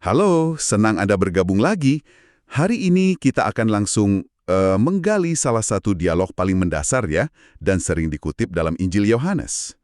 Halo, senang Anda bergabung lagi. Hari ini kita akan langsung menggali salah satu dialog paling mendasar ya, dan sering dikutip dalam Injil Yohanes,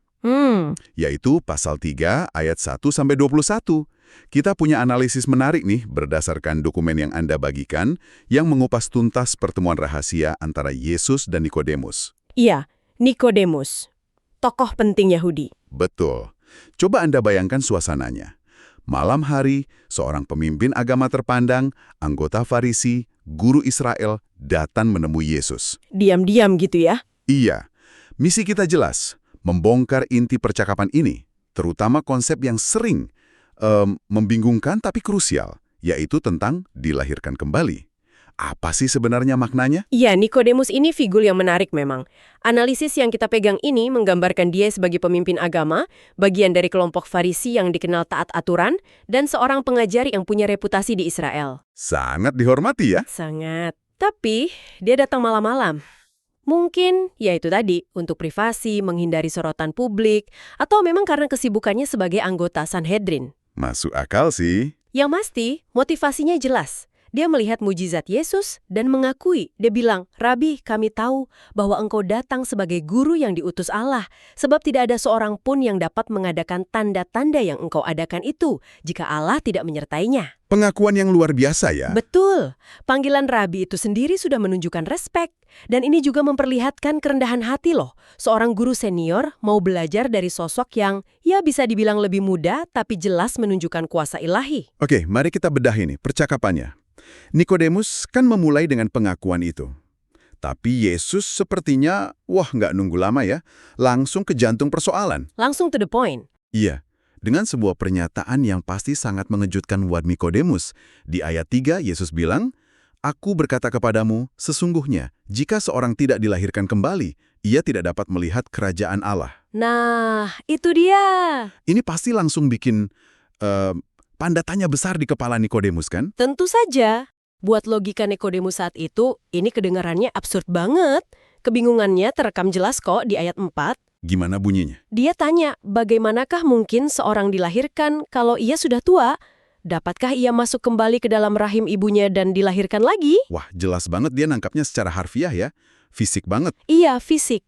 yaitu pasal 3 ayat 1-21. Kita punya analisis menarik nih berdasarkan dokumen yang Anda bagikan, yang mengupas tuntas pertemuan rahasia antara Yesus dan Nikodemus. Iya, Nikodemus, tokoh penting Yahudi. Betul. Coba Anda bayangkan suasananya. Malam hari, seorang pemimpin agama terpandang, anggota Farisi, guru Israel, datang menemui Yesus. Diam-diam gitu ya. Iya, misi kita jelas, membongkar inti percakapan ini, terutama konsep yang sering membingungkan tapi krusial, yaitu tentang dilahirkan kembali. Apa sih sebenarnya maknanya? Iya, Nikodemus ini figur yang menarik memang. Analisis yang kita pegang ini menggambarkan dia sebagai pemimpin agama, bagian dari kelompok Farisi yang dikenal taat aturan, dan seorang pengajar yang punya reputasi di Israel. Sangat dihormati ya. Sangat. Tapi, dia datang malam-malam. Mungkin, ya itu tadi, untuk privasi, menghindari sorotan publik, atau memang karena kesibukannya sebagai anggota Sanhedrin. Masuk akal sih. Yang pasti, motivasinya jelas. Dia melihat mujizat Yesus dan mengakui. Dia bilang, "Rabi, kami tahu bahwa engkau datang sebagai guru yang diutus Allah, sebab tidak ada seorang pun yang dapat mengadakan tanda-tanda yang engkau adakan itu, jika Allah tidak menyertainya." Pengakuan yang luar biasa ya. Betul. Panggilan Rabi itu sendiri sudah menunjukkan respek. Dan ini juga memperlihatkan kerendahan hati loh. Seorang guru senior mau belajar dari sosok yang, ya bisa dibilang lebih muda, tapi jelas menunjukkan kuasa ilahi. Oke, mari kita bedah ini, percakapannya. Nikodemus kan memulai dengan pengakuan itu. Tapi Yesus sepertinya, nggak nunggu lama ya, langsung ke jantung persoalan. Langsung to the point. Iya, dengan sebuah pernyataan yang pasti sangat mengejutkan buat Nikodemus. Di ayat 3, Yesus bilang, "Aku berkata kepadamu, sesungguhnya, jika seorang tidak dilahirkan kembali, ia tidak dapat melihat kerajaan Allah." Nah, itu dia. Ini pasti langsung bikin tanda tanya besar di kepala Nikodemus kan? Tentu saja. Buat logika Nikodemus saat itu, ini kedengarannya absurd banget. Kebingungannya terekam jelas kok di ayat 4. Gimana bunyinya? Dia tanya, bagaimanakah mungkin seorang dilahirkan kalau ia sudah tua? Dapatkah ia masuk kembali ke dalam rahim ibunya dan dilahirkan lagi? Wah, jelas banget dia nangkapnya secara harfiah ya. Fisik banget. Iya, fisik.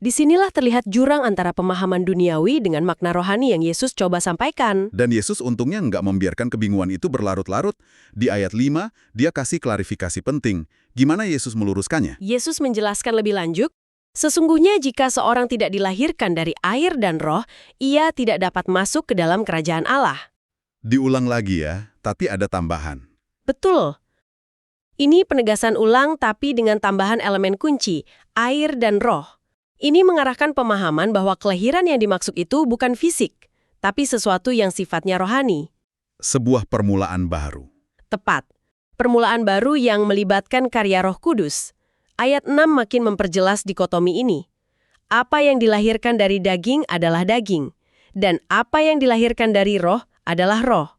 Disinilah terlihat jurang antara pemahaman duniawi dengan makna rohani yang Yesus coba sampaikan. Dan Yesus untungnya nggak membiarkan kebingungan itu berlarut-larut. Di ayat 5, dia kasih klarifikasi penting. Gimana Yesus meluruskannya? Yesus menjelaskan lebih lanjut, sesungguhnya jika seorang tidak dilahirkan dari air dan roh, ia tidak dapat masuk ke dalam kerajaan Allah. Diulang lagi ya, tapi ada tambahan. Betul. Ini penegasan ulang tapi dengan tambahan elemen kunci, air dan roh. Ini mengarahkan pemahaman bahwa kelahiran yang dimaksud itu bukan fisik, tapi sesuatu yang sifatnya rohani. Sebuah permulaan baru. Tepat. Permulaan baru yang melibatkan karya Roh Kudus. Ayat 6 makin memperjelas dikotomi ini. Apa yang dilahirkan dari daging adalah daging, dan apa yang dilahirkan dari roh adalah roh.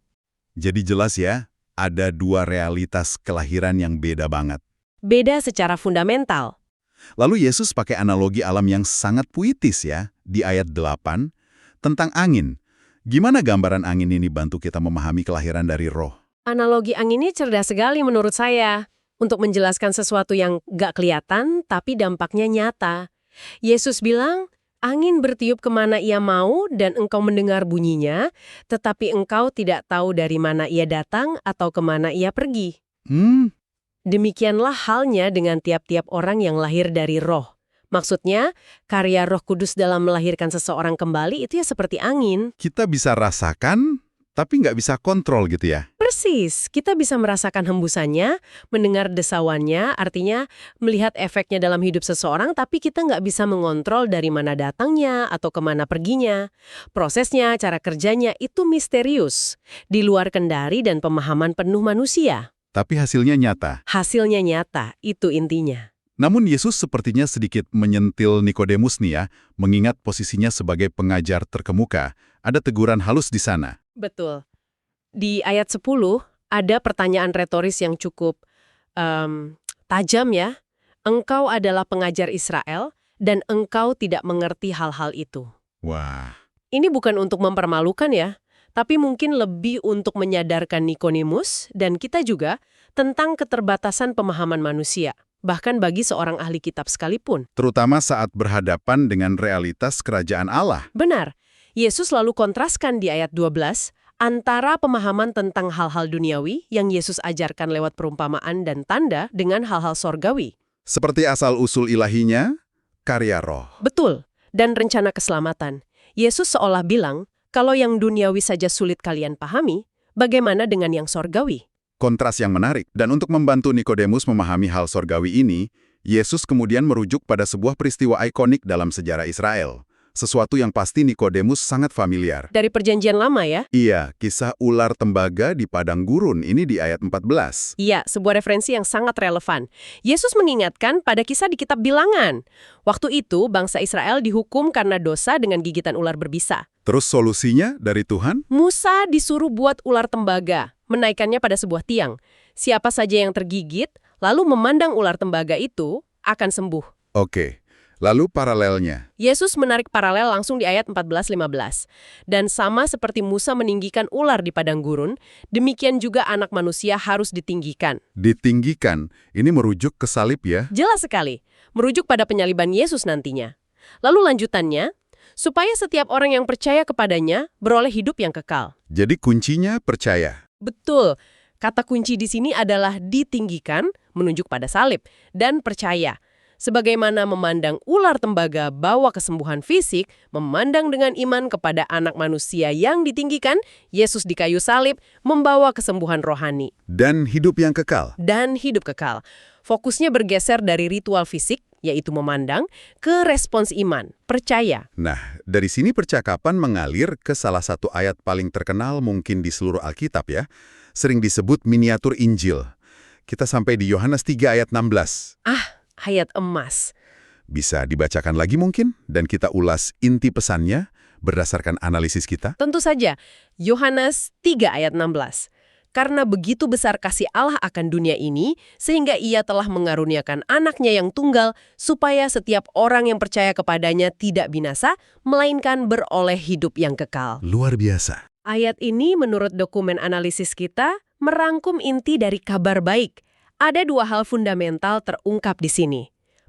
Jadi jelas ya, ada dua realitas kelahiran yang beda banget. Beda secara fundamental. Lalu Yesus pakai analogi alam yang sangat puitis ya, di ayat 8, tentang angin. Gimana gambaran angin ini bantu kita memahami kelahiran dari roh? Analogi angin ini cerdas sekali menurut saya. Untuk menjelaskan sesuatu yang gak kelihatan, tapi dampaknya nyata. Yesus bilang, angin bertiup kemana ia mau dan engkau mendengar bunyinya, tetapi engkau tidak tahu dari mana ia datang atau kemana ia pergi. Demikianlah halnya dengan tiap-tiap orang yang lahir dari roh. Maksudnya, karya Roh Kudus dalam melahirkan seseorang kembali itu ya seperti angin. Kita bisa rasakan, tapi nggak bisa kontrol gitu ya. Persis, kita bisa merasakan hembusannya, mendengar desauannya, artinya melihat efeknya dalam hidup seseorang, tapi kita nggak bisa mengontrol dari mana datangnya atau kemana perginya. Prosesnya, cara kerjanya itu misterius, di luar kendali dan pemahaman penuh manusia. Tapi hasilnya nyata. Hasilnya nyata, itu intinya. Namun Yesus sepertinya sedikit menyentil Nikodemus nih ya, mengingat posisinya sebagai pengajar terkemuka. Ada teguran halus di sana. Betul. Di ayat 10, ada pertanyaan retoris yang cukup tajam ya. Engkau adalah pengajar Israel, dan engkau tidak mengerti hal-hal itu. Wah. Ini bukan untuk mempermalukan ya, tapi mungkin lebih untuk menyadarkan Nikodemus dan kita juga tentang keterbatasan pemahaman manusia, bahkan bagi seorang ahli kitab sekalipun. Terutama saat berhadapan dengan realitas kerajaan Allah. Benar, Yesus lalu kontraskan di ayat 12 antara pemahaman tentang hal-hal duniawi yang Yesus ajarkan lewat perumpamaan dan tanda dengan hal-hal sorgawi. Seperti asal-usul ilahinya, karya roh. Betul, dan rencana keselamatan. Yesus seolah bilang, kalau yang duniawi saja sulit kalian pahami, bagaimana dengan yang sorgawi? Kontras yang menarik. Dan untuk membantu Nikodemus memahami hal sorgawi ini, Yesus kemudian merujuk pada sebuah peristiwa ikonik dalam sejarah Israel. Sesuatu yang pasti Nikodemus sangat familiar. Dari perjanjian lama ya? Iya, kisah ular tembaga di padang gurun, ini di ayat 14. Iya, sebuah referensi yang sangat relevan. Yesus mengingatkan pada kisah di kitab Bilangan. Waktu itu, bangsa Israel dihukum karena dosa dengan gigitan ular berbisa. Terus solusinya dari Tuhan? Musa disuruh buat ular tembaga, menaikkannya pada sebuah tiang. Siapa saja yang tergigit, lalu memandang ular tembaga itu, akan sembuh. Oke. Lalu paralelnya. Yesus menarik paralel langsung di ayat 14-15. Dan sama seperti Musa meninggikan ular di padang gurun, demikian juga anak manusia harus ditinggikan. Ditinggikan, ini merujuk ke salib ya? Jelas sekali, merujuk pada penyaliban Yesus nantinya. Lalu lanjutannya, supaya setiap orang yang percaya kepadanya beroleh hidup yang kekal. Jadi kuncinya percaya. Betul, kata kunci di sini adalah ditinggikan, menunjuk pada salib, dan percaya. Sebagaimana memandang ular tembaga bawa kesembuhan fisik, memandang dengan iman kepada anak manusia yang ditinggikan, Yesus di kayu salib membawa kesembuhan rohani. Dan hidup yang kekal. Dan hidup kekal. Fokusnya bergeser dari ritual fisik, yaitu memandang, ke respons iman, percaya. Nah, dari sini percakapan mengalir ke salah satu ayat paling terkenal mungkin di seluruh Alkitab ya. Sering disebut miniatur Injil. Kita sampai di Yohanes 3 ayat 16. Ayat emas. Bisa dibacakan lagi mungkin, dan kita ulas inti pesannya berdasarkan analisis kita? Tentu saja, Yohanes 3 ayat 16. Karena begitu besar kasih Allah akan dunia ini, sehingga ia telah mengaruniakan anaknya yang tunggal, supaya setiap orang yang percaya kepadanya tidak binasa, melainkan beroleh hidup yang kekal. Luar biasa. Ayat ini menurut dokumen analisis kita, merangkum inti dari kabar baik. Ada dua hal fundamental terungkap di sini.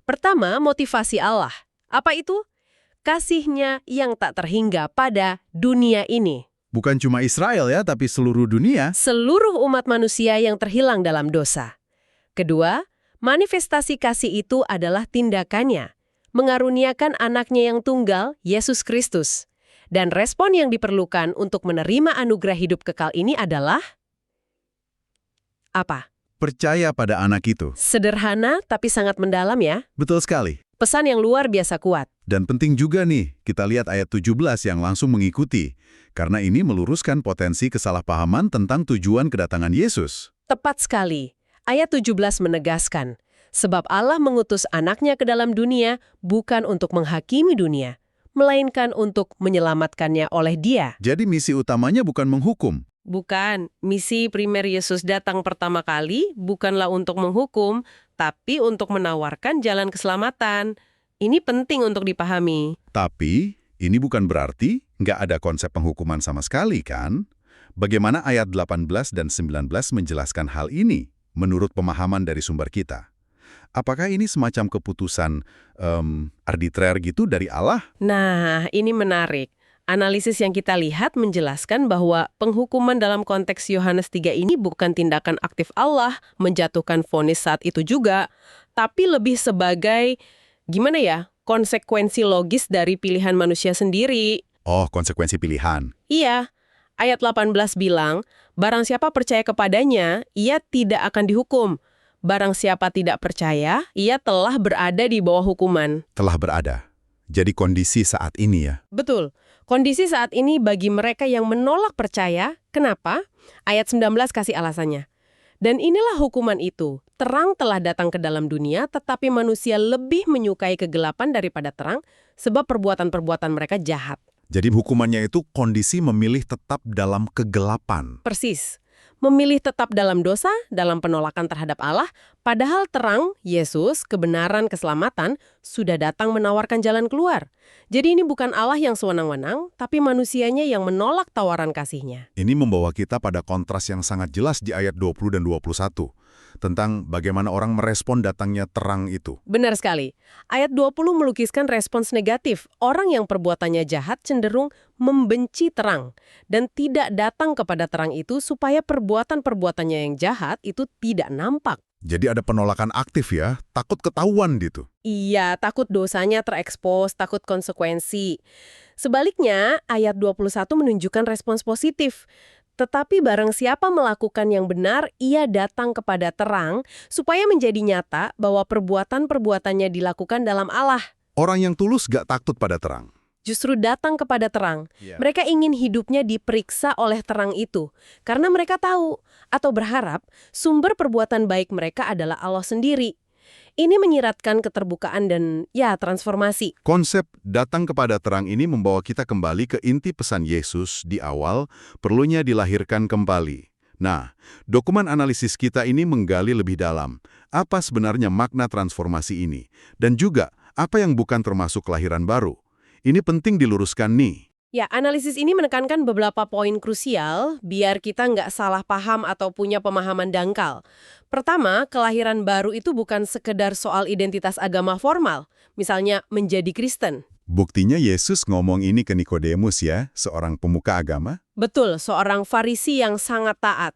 Pertama, motivasi Allah. Apa itu? Kasih-Nya yang tak terhingga pada dunia ini. Bukan cuma Israel ya, tapi seluruh dunia. Seluruh umat manusia yang terhilang dalam dosa. Kedua, manifestasi kasih itu adalah tindakannya. Mengaruniakan anaknya yang tunggal, Yesus Kristus. Dan respon yang diperlukan untuk menerima anugerah hidup kekal ini adalah apa? Percaya pada anak itu. Sederhana tapi sangat mendalam ya. Betul sekali. Pesan yang luar biasa kuat. Dan penting juga nih, kita lihat ayat 17 yang langsung mengikuti. Karena ini meluruskan potensi kesalahpahaman tentang tujuan kedatangan Yesus. Tepat sekali. Ayat 17 menegaskan, sebab Allah mengutus anaknya ke dalam dunia bukan untuk menghakimi dunia, melainkan untuk menyelamatkannya oleh Dia. Jadi misi utamanya bukan menghukum. Bukan, misi primer Yesus datang pertama kali bukanlah untuk menghukum, tapi untuk menawarkan jalan keselamatan. Ini penting untuk dipahami. Tapi, ini bukan berarti nggak ada konsep penghukuman sama sekali, kan? Bagaimana ayat 18 dan 19 menjelaskan hal ini menurut pemahaman dari sumber kita? Apakah ini semacam keputusan arbitrer gitu dari Allah? Nah, ini menarik. Analisis yang kita lihat menjelaskan bahwa penghukuman dalam konteks Yohanes 3 ini bukan tindakan aktif Allah menjatuhkan vonis saat itu juga, tapi lebih sebagai, gimana ya, konsekuensi logis dari pilihan manusia sendiri. Oh, konsekuensi pilihan. Iya, ayat 18 bilang, barang siapa percaya kepadanya, ia tidak akan dihukum. Barang siapa tidak percaya, ia telah berada di bawah hukuman. Telah berada. Jadi kondisi saat ini ya? Betul. Kondisi saat ini bagi mereka yang menolak percaya, kenapa? Ayat 19 kasih alasannya. Dan inilah hukuman itu. Terang telah datang ke dalam dunia, tetapi manusia lebih menyukai kegelapan daripada terang, sebab perbuatan-perbuatan mereka jahat. Jadi hukumannya itu kondisi memilih tetap dalam kegelapan. Persis. memilih tetap dalam dosa, dalam penolakan terhadap Allah, padahal terang, Yesus, kebenaran, keselamatan, sudah datang menawarkan jalan keluar. Jadi ini bukan Allah yang sewenang-wenang, tapi manusianya yang menolak tawaran kasih-Nya. Ini membawa kita pada kontras yang sangat jelas di ayat 20 dan 21, tentang bagaimana orang merespon datangnya terang itu. Benar sekali. Ayat 20 melukiskan respons negatif. Orang yang perbuatannya jahat cenderung membenci terang dan tidak datang kepada terang itu supaya perbuatan-perbuatannya yang jahat itu tidak nampak. Jadi ada penolakan aktif ya, takut ketahuan gitu. Iya, takut dosanya terekspos, takut konsekuensi. Sebaliknya, ayat 21 menunjukkan respons positif. Tetapi barang siapa melakukan yang benar, ia datang kepada terang supaya menjadi nyata bahwa perbuatan-perbuatannya dilakukan dalam Allah. Orang yang tulus gak takut pada terang. Justru datang kepada terang. Yeah. Mereka ingin hidupnya diperiksa oleh terang itu. Karena mereka tahu atau berharap sumber perbuatan baik mereka adalah Allah sendiri. Ini menyiratkan keterbukaan dan transformasi. Konsep datang kepada terang ini membawa kita kembali ke inti pesan Yesus di awal, perlunya dilahirkan kembali. Nah, dokumen analisis kita ini menggali lebih dalam apa sebenarnya makna transformasi ini, dan juga apa yang bukan termasuk kelahiran baru. Ini penting diluruskan nih. Ya, analisis ini menekankan beberapa poin krusial biar kita nggak salah paham atau punya pemahaman dangkal. Pertama, kelahiran baru itu bukan sekedar soal identitas agama formal, misalnya menjadi Kristen. Buktinya Yesus ngomong ini ke Nikodemus ya, seorang pemuka agama. Betul, seorang Farisi yang sangat taat.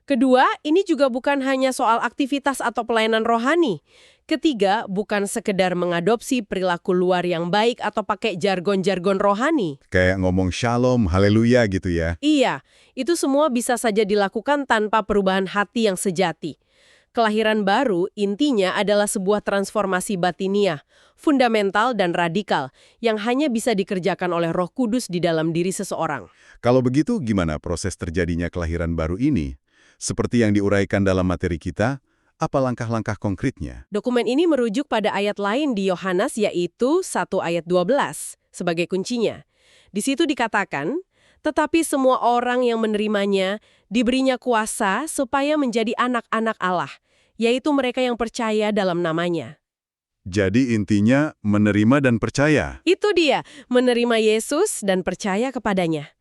Kedua, ini juga bukan hanya soal aktivitas atau pelayanan rohani. Ketiga, bukan sekedar mengadopsi perilaku luar yang baik atau pakai jargon-jargon rohani. Kayak ngomong shalom, haleluya gitu ya. Iya, itu semua bisa saja dilakukan tanpa perubahan hati yang sejati. Kelahiran baru intinya adalah sebuah transformasi batiniah, fundamental dan radikal, yang hanya bisa dikerjakan oleh Roh Kudus di dalam diri seseorang. Kalau begitu, gimana proses terjadinya kelahiran baru ini? Seperti yang diuraikan dalam materi kita, apa langkah-langkah konkretnya? Dokumen ini merujuk pada ayat lain di Yohanes, yaitu 1 ayat 12 sebagai kuncinya. Di situ dikatakan, tetapi semua orang yang menerimanya diberinya kuasa supaya menjadi anak-anak Allah, yaitu mereka yang percaya dalam namanya. Jadi intinya menerima dan percaya. Itu dia, menerima Yesus dan percaya kepadanya.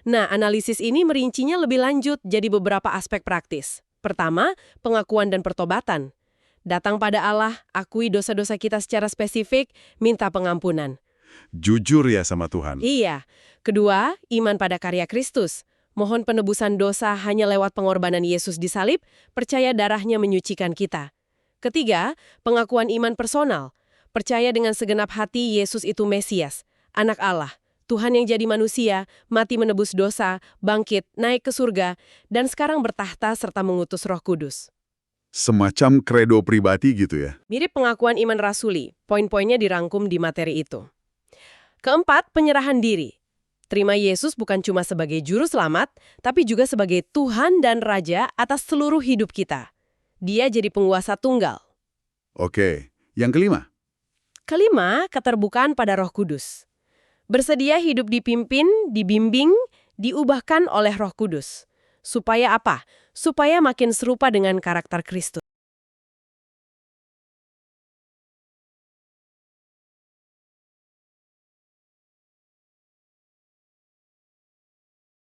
Nah, analisis ini merincinya lebih lanjut jadi beberapa aspek praktis. Pertama, pengakuan dan pertobatan. Datang pada Allah, akui dosa-dosa kita secara spesifik, minta pengampunan. Jujur ya sama Tuhan. Iya. Kedua, iman pada karya Kristus. Mohon penebusan dosa hanya lewat pengorbanan Yesus di salib, percaya darahnya menyucikan kita. Ketiga, pengakuan iman personal. Percaya dengan segenap hati Yesus itu Mesias, anak Allah. Tuhan yang jadi manusia, mati menebus dosa, bangkit, naik ke surga, dan sekarang bertahta serta mengutus Roh Kudus. Semacam kredo pribadi gitu ya? Mirip pengakuan iman rasuli, poin-poinnya dirangkum di materi itu. Keempat, penyerahan diri. Terima Yesus bukan cuma sebagai juru selamat, tapi juga sebagai Tuhan dan Raja atas seluruh hidup kita. Dia jadi penguasa tunggal. Oke, yang kelima? Kelima, keterbukaan pada Roh Kudus. Bersedia hidup dipimpin, dibimbing, diubahkan oleh Roh Kudus. Supaya apa? Supaya makin serupa dengan karakter Kristus.